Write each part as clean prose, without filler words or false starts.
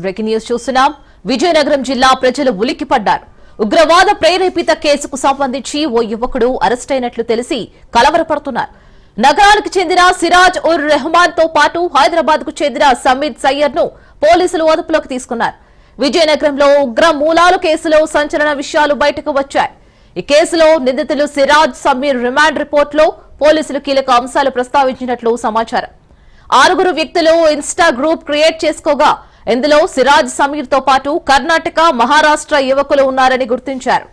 Breaking news చూస్తున్నాం. విజయనగరం జిల్లా ప్రజలు ఉలిక్కిపడ్డారు. ఉగ్రవాద ప్రేరేపిత కేసుకు సంబంధించి ఓ యువకుడు అరెస్ట్ అయినట్లు తెలిసి కలవరపడుతున్నారు. నగరానికి చెందిన సిరాజ్ ఉర్ రెహమాన్ తో పాటు హైదరాబాద్ కు చెందిన సమీద్ సయ్యద్ ను పోలీసులు అదుపులోకి తీసుకున్నారు. విజయనగరంలో ఉగ్ర మూలాలు కేసులో సంచలన విషయాలు బయటకు వచ్చాయి. ఈ కేసులో నిందితులు సిరాజ్, సమీర్ రిమాండ్ రిపోర్టులో పోలీసులు కీలక అంశాలు ప్రస్తావించినట్లు సమాచారం. 6 వ్యక్తులు ఇన్స్టా గ్రూప్ క్రియేట్ చేసుకోగా ఇందులో సిరాజ్, సమీర్ తో పాటు కర్ణాటక, మహారాష్ట్ర యువకులు ఉన్నారని గుర్తించారు.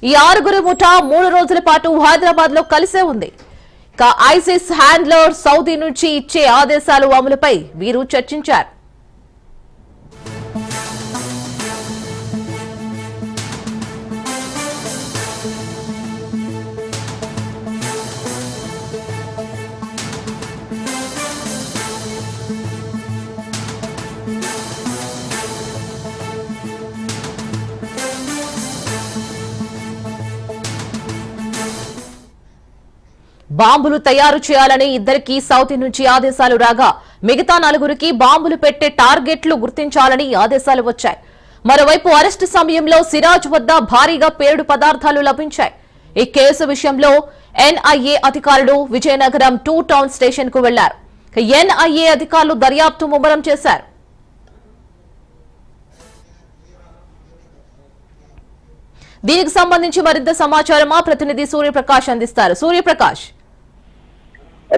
ఈ 6 ముఠా 3 రోజుల పాటు హైదరాబాద్ లో కలిసే ఉంది. ఇక ఐసిస్ హ్యాండ్లర్ సౌదీ నుంచి ఇచ్చే ఆదేశాలు అమలుపై వీరు చర్చించారు. బాంబులు తయారు చేయాలని ఇద్దరికి సౌదీ నుంచి ఆదేశాలు రాగా మిగతా 4కి బాంబులు పెట్టే టార్గెట్లు గుర్తించాలని ఆదేశాలు వచ్చాయి. మరోవైపు అరెస్టు సమయంలో సిరాజ్ వద్ద భారీగా పేలుడు పదార్థాలు లభించాయి. ఈ కేసు విషయంలో ఎన్ఐఏ అధికారులు విజయనగరం 2 టౌన్ స్టేషన్ కు వెళ్లారు. ఎన్ఐఏ అధికారులు దర్యాప్తు ముమ్మరం చేశారు. దీనికి సంబంధించి మరింత సమాచారం మా ప్రతినిధి సూర్యప్రకాష్ అందిస్తారు. సూర్యప్రకాష్,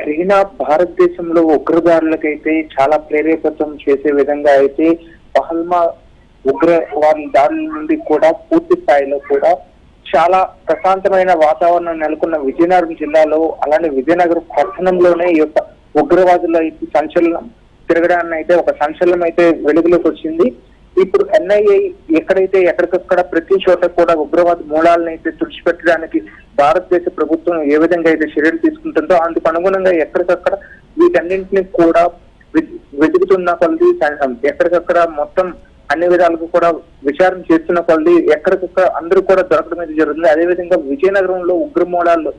రీనా, భారతదేశంలో ఉగ్రదారులకైతే చాలా ప్రేరేపితం చేసే విధంగా అయితే పహల్మా ఉగ్రవాద దాడుల నుండి కూడా పూర్తి స్థాయిలో కూడా చాలా ప్రశాంతమైన వాతావరణం నెలకొన్న విజయనగరం జిల్లాలో, అలానే విజయనగరం పట్టణంలోనే ఈ యొక్క ఉగ్రవాదుల సంచలనం తిరగడాన్ని అయితే ఒక సంచలనం అయితే వెలుగులోకి వచ్చింది. ఇప్పుడు ఎన్ఐఏ ఎక్కడికక్కడ ప్రతి చోట కూడా ఉగ్రవాద మూలాలను అయితే తుడిచిపెట్టడానికి భారతదేశ ప్రభుత్వం ఏ విధంగా అయితే చర్యలు తీసుకుంటుందో అందుకు అనుగుణంగా ఎక్కడికక్కడ వీటన్నింటినీ కూడా వెతుకుతున్న కొలది, ఎక్కడికక్కడ మొత్తం అన్ని విధాలుగా కూడా విచారణ చేస్తున్న కొలది ఎక్కడికక్కడ అందరూ కూడా దొరకడం అయితే జరుగుతుంది. అదేవిధంగా విజయనగరంలో ఉగ్రమూలాలు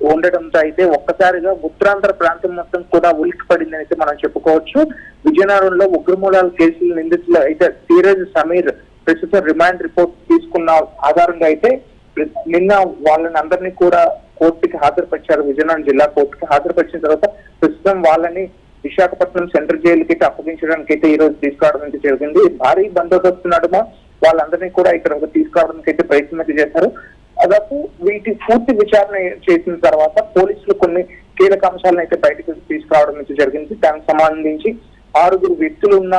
ఉండటంతో అయితే ఒక్కసారిగా ఉత్తరాంధ్ర ప్రాంతం మొత్తం కూడా ఉలిక్కి పడిందని అయితే మనం చెప్పుకోవచ్చు. విజయనగరంలో ఉగ్రమూలాల కేసులు నిందితులు అయితే సిరాజ్, సమీర్ ప్రస్తుతం రిమాండ్ రిపోర్ట్ తీసుకున్న ఆధారంగా అయితే నిన్న వాళ్ళని అందరినీ కూడా కోర్టుకి హాజరుపరిచారు. విజయనగరం జిల్లా కోర్టుకి హాజరుపరిచిన తర్వాత ప్రస్తుతం వాళ్ళని విశాఖపట్నం సెంట్రల్ జైలుకి అప్పగించడానికి అయితే ఈ రోజు తీసుకురావడం అయితే జరిగింది. భారీ బందోబస్తు నడుమ వాళ్ళందరినీ కూడా ఇక్కడ తీసుకురావడానికి అయితే ప్రయత్నం అయితే చేశారు. అదపు వీటి పూర్తి విచారణ చేసిన తర్వాత పోలీసులు కొన్ని కీలక అంశాలను అయితే బయటకు తీసుకురావడం అయితే జరిగింది. దానికి సంబంధించి 6 వ్యక్తులు ఉన్న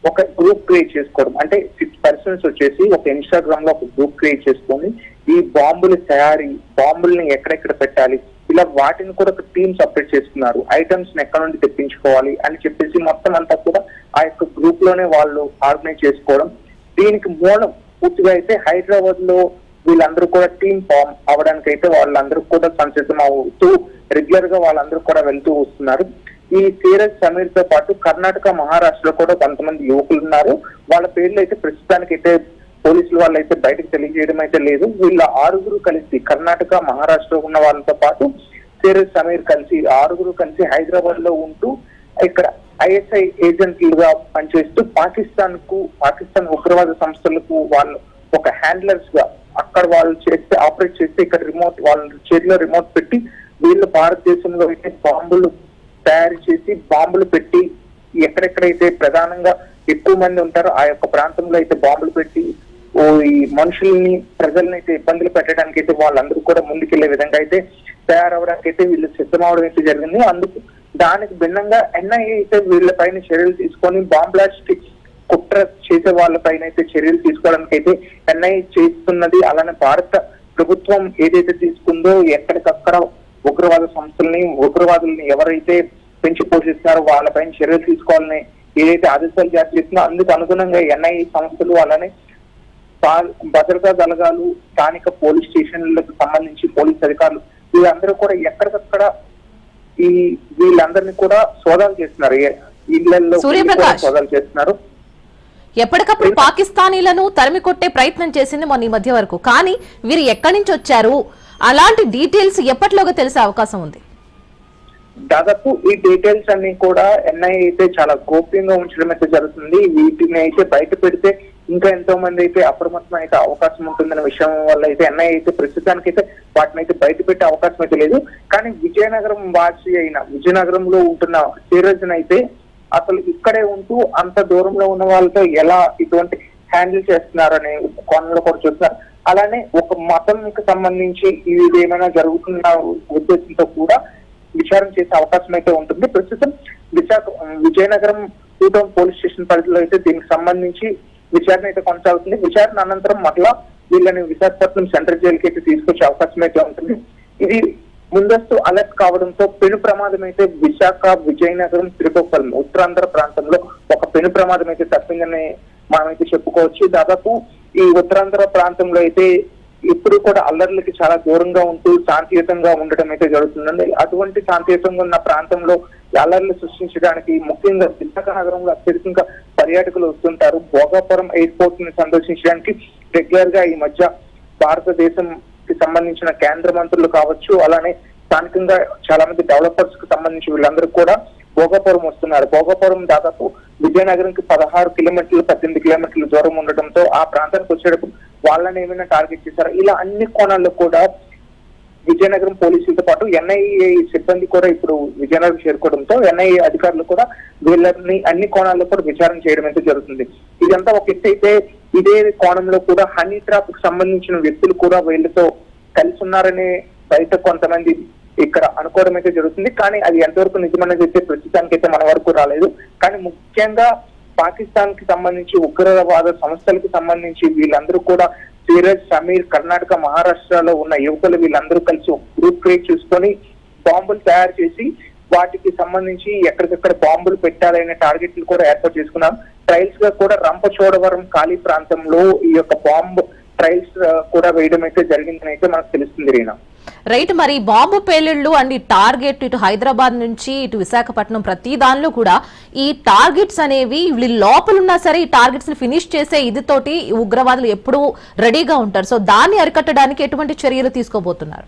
ఒక గ్రూప్ క్రియేట్ చేసుకోవడం, అంటే 6 పర్సన్స్ వచ్చేసి ఒక ఇన్స్టాగ్రామ్ లో ఒక గ్రూప్ క్రియేట్ చేసుకొని ఈ బాంబుల తయారీ, బాంబుల్ని ఎక్కడెక్కడ పెట్టాలి, ఇలా వాటిని కూడా ఒక టీమ్ సపరేట్ చేసుకున్నారు. ఐటమ్స్ ని ఎక్కడ నుండి తెప్పించుకోవాలి అని చెప్పేసి మొత్తం అంతా కూడా ఆ యొక్క గ్రూప్ లోనే వాళ్ళు ఆర్గనైజ్ చేసుకోవడం. దీనికి మూలం పూర్తిగా అయితే హైదరాబాద్ లో వీళ్ళందరూ కూడా టీమ్ ఫామ్ అవడానికి అయితే వాళ్ళందరూ కూడా సంసిద్ధం అవుతూ రెగ్యులర్ గా వాళ్ళందరూ కూడా వెళ్తూ వస్తున్నారు. ఈ సిరాజ్, సమీర్ తో పాటు కర్ణాటక, మహారాష్ట్రలో కూడా కొంతమంది యువకులు ఉన్నారు. వాళ్ళ పేర్లు అయితే ప్రస్తుతానికైతే పోలీసులు వాళ్ళైతే బయటకు తెలియజేయడం అయితే లేదు. వీళ్ళ 6 కలిసి కర్ణాటక, మహారాష్ట్రలో ఉన్న వాళ్ళతో పాటు సిరాజ్, సమీర్ కలిసి 6 కలిసి హైదరాబాద్ లో ఉంటూ ఇక్కడ ఐఎస్ఐ ఏజెంట్లుగా పనిచేస్తూ పాకిస్తాన్ ఉగ్రవాద సంస్థలకు వాళ్ళు ఒక హ్యాండ్లర్స్ గా అక్కడ వాళ్ళు ఆపరేట్ చేస్తే ఇక్కడ రిమోట్ వాళ్ళ చేతిలో రిమోట్ పెట్టి వీళ్ళు భారతదేశంలో అయితే బాంబులు తయారు చేసి బాంబులు పెట్టి ఎక్కడెక్కడైతే ప్రధానంగా ఎక్కువ మంది ఉంటారో ఆ యొక్క ప్రాంతంలో అయితే బాంబులు పెట్టి ఈ మనుషుల్ని, ప్రజల్ని అయితే ఇబ్బందులు పెట్టడానికి అయితే వాళ్ళందరూ కూడా ముందుకెళ్లే విధంగా అయితే తయారవడానికి అయితే వీళ్ళు సిద్ధమవడం అయితే జరిగింది. అందుకు దానికి భిన్నంగా ఎన్ఐఏ అయితే వీళ్ళ పైన చర్యలు తీసుకొని బాంబ్ బ్లాస్ట్ కుట్ర చేసే వాళ్ళ పైన అయితే చర్యలు తీసుకోవడానికి అయితే ఎన్ఐఏ చేస్తున్నది. అలానే భారత ప్రభుత్వం ఏదైతే తీసుకుందో ఎక్కడికక్కడ ఉగ్రవాద సంస్థల్ని, ఉగ్రవాదుల్ని ఎవరైతే పెంచి పోషిస్తున్నారో వాళ్ళపైన చర్యలు తీసుకోవాలని ఏదైతే ఆదేశాలు జారీ చేస్తుందో అందుకు అనుగుణంగా ఎన్ఐఏ సంస్థలు, అలానే భద్రతా దళాలు, స్థానిక పోలీస్ స్టేషన్లకు సంబంధించి పోలీస్ అధికారులు వీళ్ళందరూ కూడా ఎక్కడికక్కడ వీళ్ళందరినీ కూడా సోదాలు చేస్తున్నారు. ఇళ్లలో సోదాలు చేస్తున్నారు. ఎప్పటికప్పుడు పాకిస్తానీలను తరిమి కొట్టే ప్రయత్నం చేసింది మొన్న ఈ మధ్య వరకు. కానీ వీరు ఎక్కడి నుంచి వచ్చారు, అలాంటి డీటెయిల్స్ ఎప్పటిలోగా తెలిసే అవకాశం ఉంది? దాదాపు ఈ డీటెయిల్స్ అన్ని కూడా ఎన్ఐఏ అయితే చాలా గోప్యంగా ఉంచడం అయితే జరుగుతుంది. వీటిని అయితే బయట పెడితే ఇంకా ఎంతో మంది అయితే అప్రమత్తం అయితే అవకాశం ఉంటుందనే విషయం వల్ల అయితే ఎన్ఐఏ అయితే ప్రస్తుతానికి అయితే వాటిని అయితే బయట పెట్టే అవకాశం అయితే లేదు. కానీ విజయనగరం వాసి అయిన విజయనగరంలో ఉంటున్న ధీరజ్ అయితే అసలు ఇక్కడే ఉంటూ అంత దూరంలో ఉన్న వాళ్ళతో ఎలా ఇటువంటి హ్యాండిల్ చేస్తున్నారనే కోణంలో కూడా చూస్తున్నారు. అలానే ఒక మతంకి సంబంధించి ఇది ఏమైనా జరుగుతున్న ఉద్దేశంతో కూడా విచారణ చేసే అవకాశం అయితే ఉంటుంది. ప్రస్తుతం విజయనగరం 2 టౌన్ పోలీస్ స్టేషన్ పరిధిలో అయితే దీనికి సంబంధించి విచారణ అయితే కొనసాగుతుంది. విచారణ అనంతరం మరలా వీళ్ళని విశాఖపట్నం సెంట్రల్ జైలుకి అయితే తీసుకొచ్చే అవకాశం అయితే ఉంటుంది. ఇది ముందస్తు అలర్ట్ కావడంతో పెను ప్రమాదం అయితే విశాఖ, విజయనగరం, శ్రీకాకుళం ఉత్తరాంధ్ర ప్రాంతంలో ఒక పెను ప్రమాదం అయితే తప్పిందని మనమైతే చెప్పుకోవచ్చు. దాదాపు ఈ ఉత్తరాంధ్ర ప్రాంతంలో అయితే ఇప్పుడు కూడా అల్లర్లకి చాలా దూరంగా ఉంటూ శాంతియుతంగా ఉండడం అయితే జరుగుతుందండి. అటువంటి శాంతియుతంగా ఉన్న ప్రాంతంలో అల్లర్లు సృష్టించడానికి ముఖ్యంగా విశాఖ నగరంలో అత్యధికంగా పర్యాటకులు వస్తుంటారు. భోగాపురం ఎయిర్పోర్ట్ ని సందర్శించడానికి రెగ్యులర్ గా ఈ మధ్య భారతదేశం కి సంబంధించిన కేంద్ర మంత్రులు కావచ్చు, అలానే స్థానికంగా చాలా మంది డెవలపర్స్ కి సంబంధించి వీళ్ళందరూ కూడా భోగాపురం వస్తున్నారు. భోగాపురం దాదాపు విజయనగరంకి 16 కిలోమీటర్లు 18 కిలోమీటర్ల దూరం ఉండటంతో ఆ ప్రాంతానికి వచ్చేటప్పుడు వాళ్ళని ఏమైనా టార్గెట్ చేశారు. ఇలా అన్ని కోణాల్లో కూడా విజయనగరం పోలీసులతో పాటు ఎన్ఐఏ సిబ్బంది కూడా ఇప్పుడు విజయనగరం చేరుకోవడంతో ఎన్ఐఏ అధికారులు కూడా వీళ్ళని అన్ని కోణాల్లో కూడా విచారణ చేయడం అయితే జరుగుతుంది. ఇదంతా ఒక ఎత్తు అయితే ఇదే కోణంలో కూడా హనీ ట్రాప్ కు సంబంధించిన వ్యక్తులు కూడా వీళ్ళతో కలిసి ఉన్నారనే బయట కొంతమంది ఇక్కడ అనుకోవడం అయితే జరుగుతుంది. కానీ అది ఎంతవరకు నిజమనేది అయితే ప్రస్తుతానికి అయితే మన వరకు రాలేదు. కానీ ముఖ్యంగా పాకిస్తాన్ కి సంబంధించి ఉగ్రవాద సంస్థలకు సంబంధించి వీళ్ళందరూ కూడా ధీరజ్, సమీర్, కర్ణాటక, మహారాష్ట్రలో ఉన్న యువకులు వీళ్ళందరూ కలిసి ఒక గ్రూప్ క్రియేట్ చేసుకొని బాంబులు తయారు చేసి వాటికి సంబంధించి ఎక్కడికక్కడ బాంబులు పెట్టాలనే టార్గెట్లు కూడా ఏర్పాటు చేసుకున్నారు. ట్రయల్స్ గా కూడా రంపచోడవరం ఖాళీ ప్రాంతంలో ఈ యొక్క బాంబు ట్రయల్స్ కూడా వేయడం అయితే జరిగిందని అయితే మనకు తెలుస్తుంది రీనా. రైట్, మరి బాంబు పేలుళ్లు అండ్ ఈ టార్గెట్ ఇటు హైదరాబాద్ నుంచి ఇటు విశాఖపట్నం ప్రతి దానిలో కూడా ఈ టార్గెట్స్ అనేవి వీళ్ళు లోపల ఉన్నా సరే ఈ టార్గెట్స్ ని ఫినిష్ చేసే ఇదితోటి ఉగ్రవాదులు ఎప్పుడూ రెడీగా ఉంటారు. సో దాన్ని అరికట్టడానికి ఎటువంటి చర్యలు తీసుకోబోతున్నారు?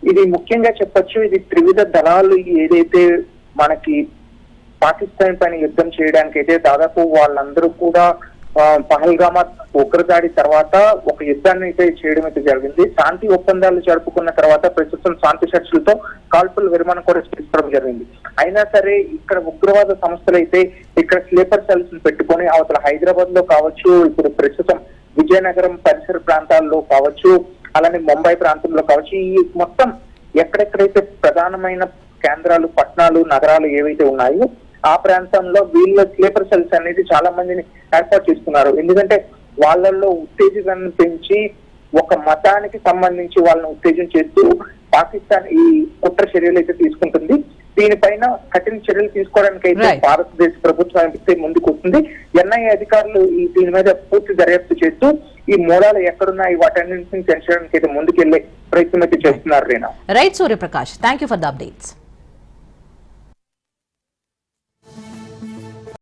ఇది ముఖ్యంగా చెప్పొచ్చు, ఇది త్రివిధ దళాలు ఏదైతే మనకి పాకిస్తాన్ పైన యుద్ధం చేయడానికి అయితే దాదాపు వాళ్ళందరూ కూడా పహల్గామా ఉగ్రదాడి తర్వాత ఒక యుద్ధాన్ని అయితే చేయడం అయితే జరిగింది. శాంతి ఒప్పందాలు జరుపుకున్న తర్వాత ప్రస్తుతం శాంతి చర్చలతో కాల్పుల విరమణ కూడా తీసుకోవడం జరిగింది. అయినా సరే ఇక్కడ ఉగ్రవాద సంస్థలు అయితే ఇక్కడ స్లీపర్ సెల్స్ పెట్టుకొని అవతల హైదరాబాద్ లో కావచ్చు, ఇప్పుడు ప్రస్తుతం విజయనగరం పరిసర ప్రాంతాల్లో కావచ్చు, అలానే ముంబై ప్రాంతంలో కావచ్చు, ఈ మొత్తం ఎక్కడెక్కడైతే ప్రధానమైన కేంద్రాలు, పట్టణాలు, నగరాలు ఏవైతే ఉన్నాయో ఆ ప్రాంతంలో వీళ్ళ స్లీపర్ సెల్స్ అనేది చాలా మందిని ఏర్పాటు చేసుకున్నారు. ఎందుకంటే వాళ్ళల్లో ఉత్తేజాన్ని పెంచి ఒక మతానికి సంబంధించి వాళ్ళని ఉత్తేజం చేస్తూ పాకిస్తాన్ ఈ కుట్ర చర్యలు అయితే తీసుకుంటుంది. దీనిపైన కఠిన చర్యలు తీసుకోవడానికి అయితే భారతదేశ ప్రభుత్వం అయితే ముందుకు వస్తుంది. ఎన్ఐఏ అధికారులు దీని మీద పూర్తి దర్యాప్తు చేస్తూ ఈ మూలాలు ఎక్కడున్నాయి వాటన్నింటిని తెంచడానికి అయితే ముందుకెళ్లే ప్రయత్నం అయితే చేస్తున్నారు. Right Suryaprakash, thank you for the updates.